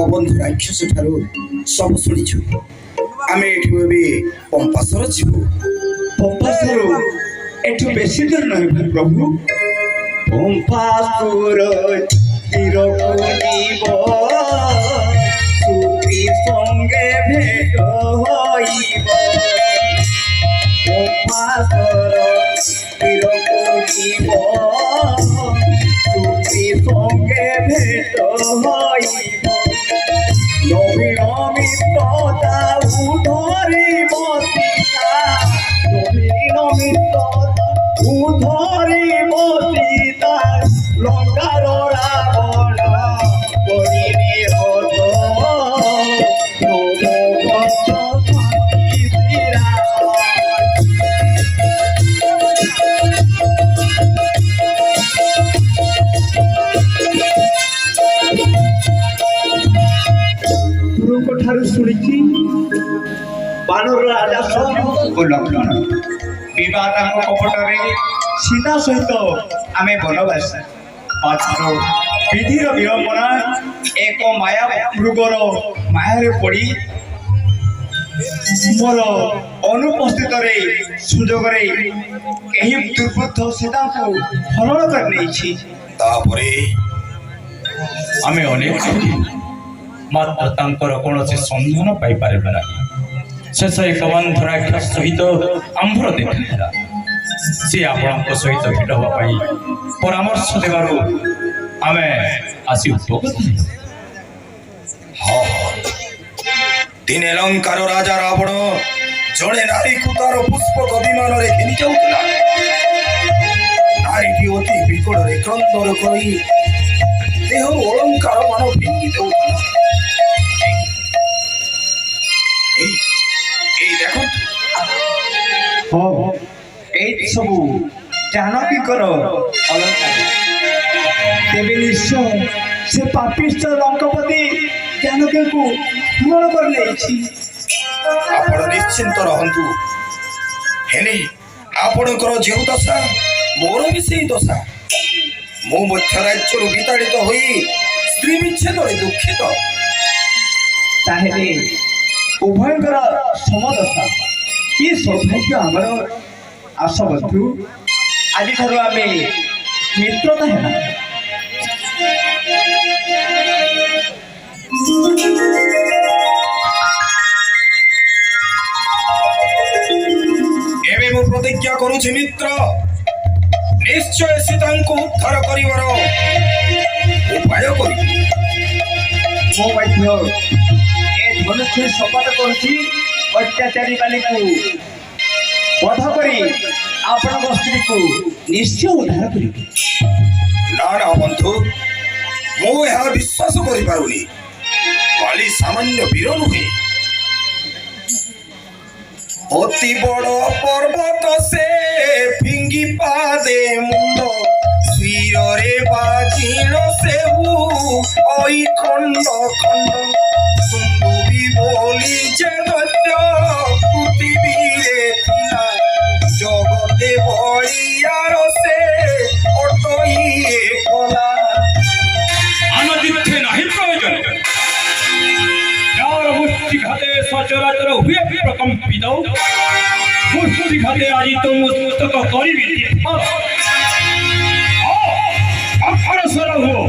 बंधु राक्षस ठारू सब शुणिछु आमे एठु एबे पंपासर जीवु पंपासर एठु बेसी दूर नहीं प्रभु पंपासुर तीर जीव सुती संगे भेट होइब पंपासर तीर जीव सुती संगे भेट होइब नवीन मित्रता उधरी बसिता नवीन मित्रता उधरी बसिता लंकार रावण करिने हत नमोगत शांति ठारू शुणी बानर राजा संजीव और लक्ष्मण विवाह कपटरे सीता सहित आमे बनवास मात्र विधिर विडंबना एक माया मृगर माया पड़ी मोर अनुपस्थित सुजोग दुर्बुद्ध सीता को हरण कर आमे अनेक मात्र तांकर कौनसी संधान पाई पारिबा ना शेष एक बंधु राक्षस सहित आंभर देखा सी आपण सहित भेट हवा परामर्श देवारू आमे आसी उपगत दिने लंकार राजा रावण जड़े नारी को तार पुष्पक विमान रे घेनी जाउतला नारी की अति विकट रे क्रंदर करी देह अलंकार मान भिंगी देउतला सब जानकी अलंकार तेरे निश्चय से पापिष्ट लंकापति जानकी को हरण कर निश्चिंत रहतु हेले आपणकर जो दशा मोर भी से दशा मो मध्य राज्य विताड़ित होई स्त्री विच्छेद दुखित ताहेले उभयकर समदशा ये सौभाग्य आमर आस बंधु आज ठारू आमे मित्रता है एबे मु प्रतिज्ञा करूछि मित्र निश्चय सीता को उद्धार करिवार उपाय करी मो मध्य ए धनुष शपथ करुछि अत्याचारी बाली को वध करी आपण स्त्री को निश्चय उद्धार करी ना ना बंधु मो यह विश्वास करि पारुनी बाली सामान्य वीर नुहे अति बड़ पर्वत से फिंगी पादे मुंड सिर रे बाजिण सेहु ओई खंड खंड सुंदुबी बोली जगत पृथ्वी रे थिला जगते बड़ियार से अटई एकला अनदिथे नहीं प्रयोजन यार मुष्टिघाते सचराचर हुए प्रकंपित मुष्टिघाते आज तो मुस्तक करिबि अक्षरस्वर हो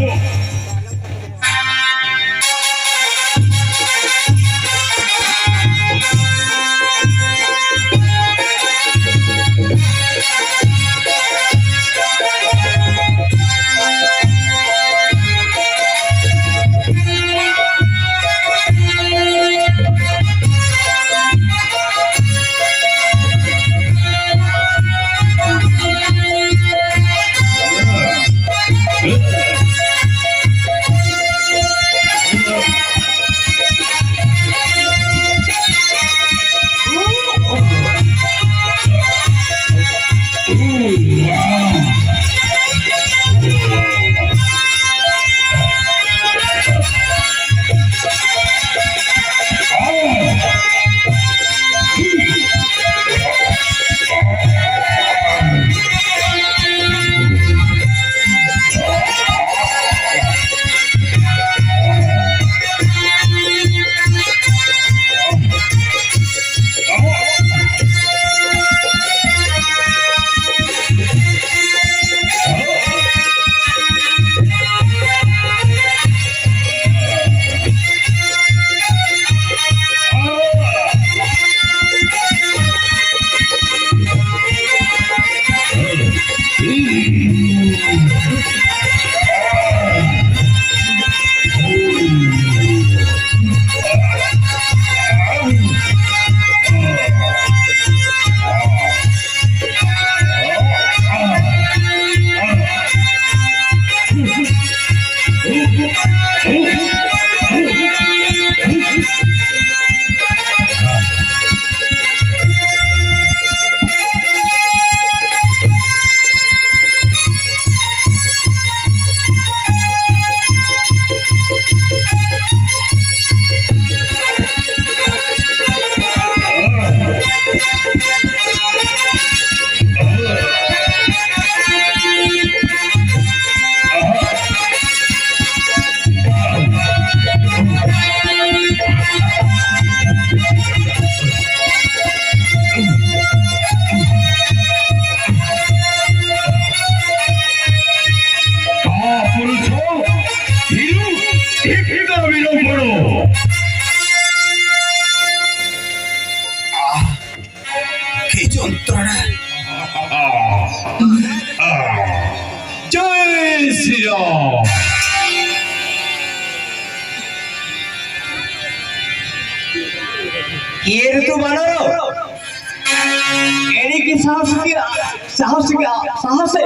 ସାହସେ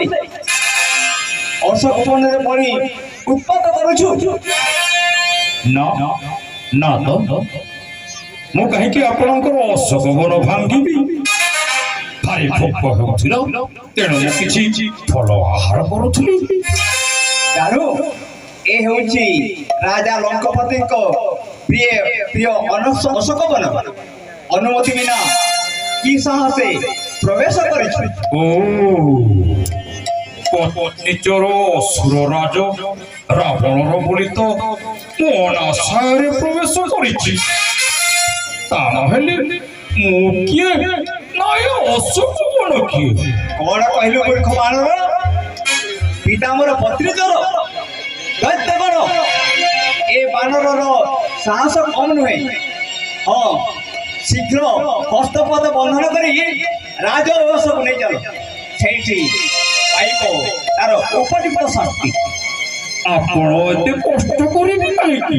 ଅଶୋକ ବନରେ ପଡ଼ି ଉତ୍ପାତ କରୁଛୁ। ନା ନା ତ ମୁଁ କାହିଁକି ଆପଣଙ୍କର ଅଶୋକ ବନ ଭାଙ୍ଗିବି? ଭାରି ଭୋକ ହେଉଥିଲା, ତେଣୁ ମୁଁ କିଛି ଫଳ ଆହାର କରୁଥିଲି। ଜାଣୁ ଏ ହେଉଛି ରାଜା ଲଙ୍କପତିଙ୍କ ପ୍ରିୟ ପ୍ରିୟ ଅଶୋକ ବନ। ଅନୁମତି ବିନା କି ସାହସେ ପ୍ରବେଶ କରିଛୁ? ଓ ପତ୍ନୀଚର ଅସୁର ରାଜ ରାବଣର ବୋଲି ତ ମୁଁ ଅନାଶାରେ ପ୍ରବେଶ କରିଛି। ତା ନହେଲେ ମୁଁ କିଏ? ନାଇଁ ଅଶୋକ ବନ କିଏ? କଣ କହିଲୁ ମୂର୍ଖ ବାନର? ପିତା ମୋର ପତ୍ନୀଚର ଦୈତ୍ୟ ବନ। ଏ ବାନରର ସାହସ କମ୍ ନୁହେଁ। ହଁ, ଶୀଘ୍ର ହସ୍ତପଦ ବନ୍ଧନ କରି ରାଜଉଆସକୁ ନେଇ ଚାଲ। ସେଇଠି ପାଇବ ତାର ଉପଯୁକ୍ତ ଶାସ୍ତି। ଆପଣ ଏତେ କଷ୍ଟ କରିବେ କାହିଁକି?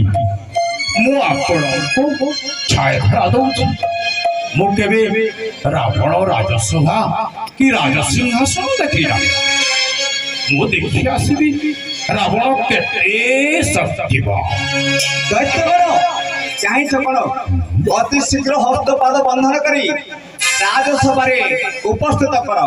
ମୁଁ ଆପଣଙ୍କୁ ଛାୟା ଦଉଛି। ମୁଁ କେବେ ରାବଣ ରାଜସଭା କି ରାଜସିଂହାସନ ଦେଖି ନାହିଁ। ମୁଁ ଦେଖି ଆସିବି ରାବଣ କେତେ ଶକ୍ତିବାନ। ଦୈତ୍ୟଗଣ ଚାହିଁଛ କଣ? ଅତି ଶୀଘ୍ର ହସ୍ତପାଦ ବନ୍ଧନ କରି ରାଜସଭାରେ ଉପସ୍ଥିତ କର।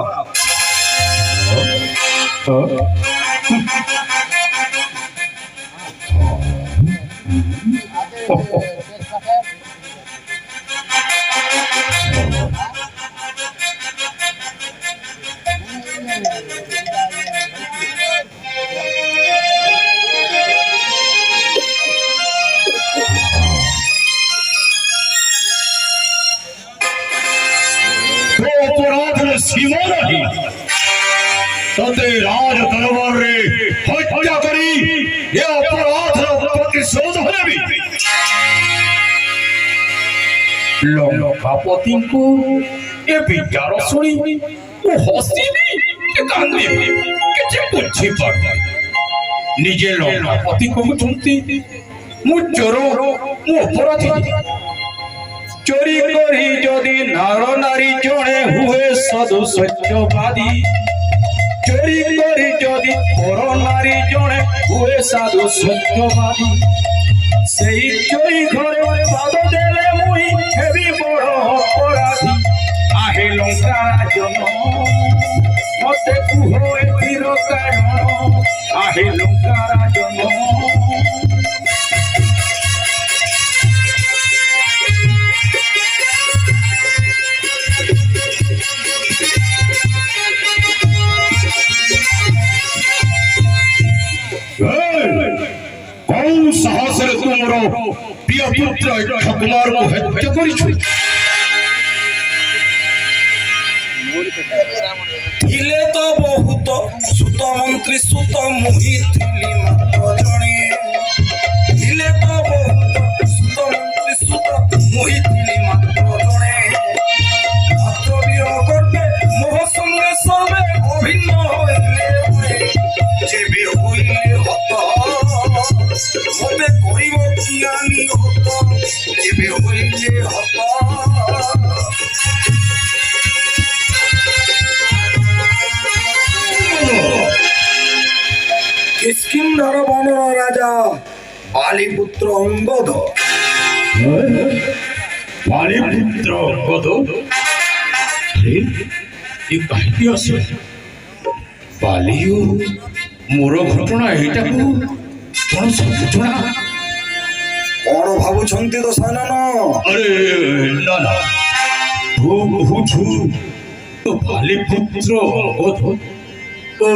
सीमा नहीं तते राज दरबार रे हत्या करी ये अपराध प्रतिशोध होबी। लंकापति को ये विचार सुनी वो हसीबी के कांदीबी के बुझी पार निजे लंकापति को चुनती मु चोर मु अपराधी। चोरी करी जदि नार नारी जड़े हुए सदु सत्यवादी। चोरी करी जदि पर नारी जड़े हुए साधु सत्यवादी। सेई चोरी घरे पाद देले मुई हेबी बड़ अपराधी। आहे लंका राजन मते कुह एथिर कारण। आहे लंका राजन कौन साहस तुमर प्रिय पुत्र कुमार को हत्या करिछु? थिले तो बहुत सुत मंत्री सुत मुहि थिली मात्र जणे। थिले तो बहुत सुत मंत्री सुत मुहि थिली मात्र जणे। मात्र वियोग करते मोह संगे सबे अभिन्न होइले हुए। जेबे होइले हत मते करिब कियानी हत। जेबे होइले हत किष्किंधर बनर राजा बालीपुत्र अंगद। बालीपुत्र अंगद ये कहीं आसे बालियो मोर घटना एटा को कौन समझुना? कौन भावुछंती दशानन? अरे ना ना तू बुझू तो बालीपुत्र अंगद ओ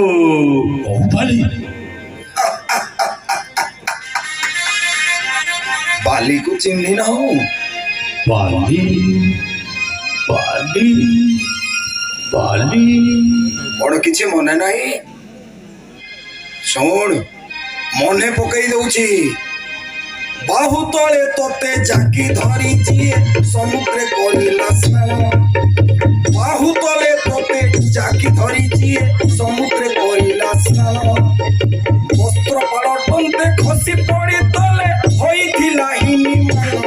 बाली बाली को चिन्ही ना हो? बाली बाली बाली बड़ किछि मने नाही। शुण मने पकई दउछि। बाहु तले तोते जाकी धरिछि समुद्रे करिला स्नान। बाहु तले तोते जाकी धरिछि समुद्रे करिला स्नान। वस्त्र पालटन्ते खसी पड़ी तले होइथिला हिनिमान।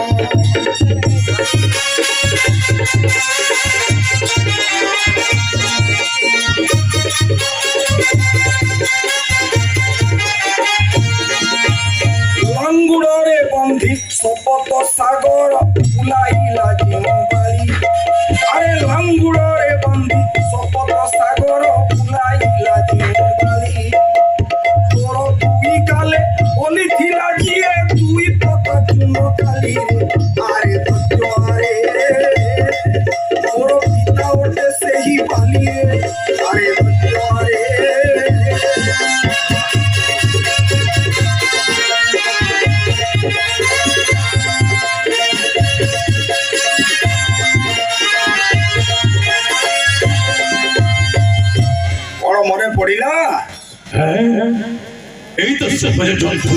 ଲାଙ୍ଗୁଡ଼ରେ ବନ୍ଧି ଶପଥ ସାଗର ବୁଲାଇଲା ଯେଉଁବାଳି ଆରେ ଲାଙ୍ଗୁଡ଼ରେ ବନ୍ଧି ଶପଥ ସାଗର ବୁଲାଇଲା ଯେଉଁବାଳି ତୋର ଦୁଇ କାଲେ ବୋଲିଥିଲା ଯିଏ ଦୁଇ ପତା ଚୁନ କାଲିରେ ଆରେ ଦତ୍ୱାରେ ମୋର ପିତା ଗୋଟେ ସେହି ବାଲିରେ ଆରେ ଦତ୍ୱାରେ କଣ ମନେ ପଡିଲା এই তো সহজে জন্তু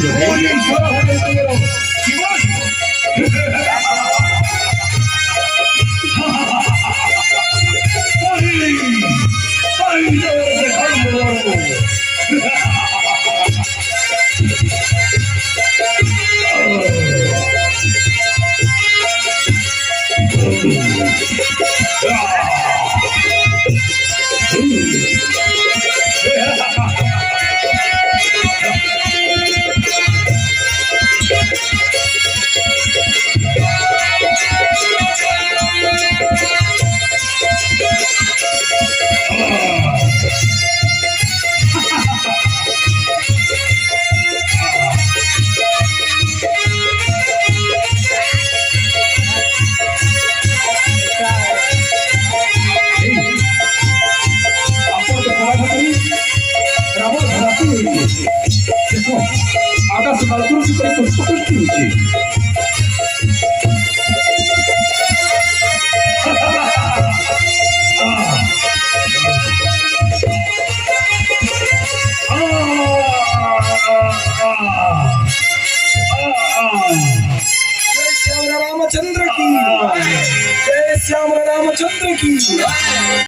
আকাশ কালপুর কি করে পুষ্পপুষ্টি হচ্ছে जय श्याम रामचंद्र की जय श्याम रामचंद्र की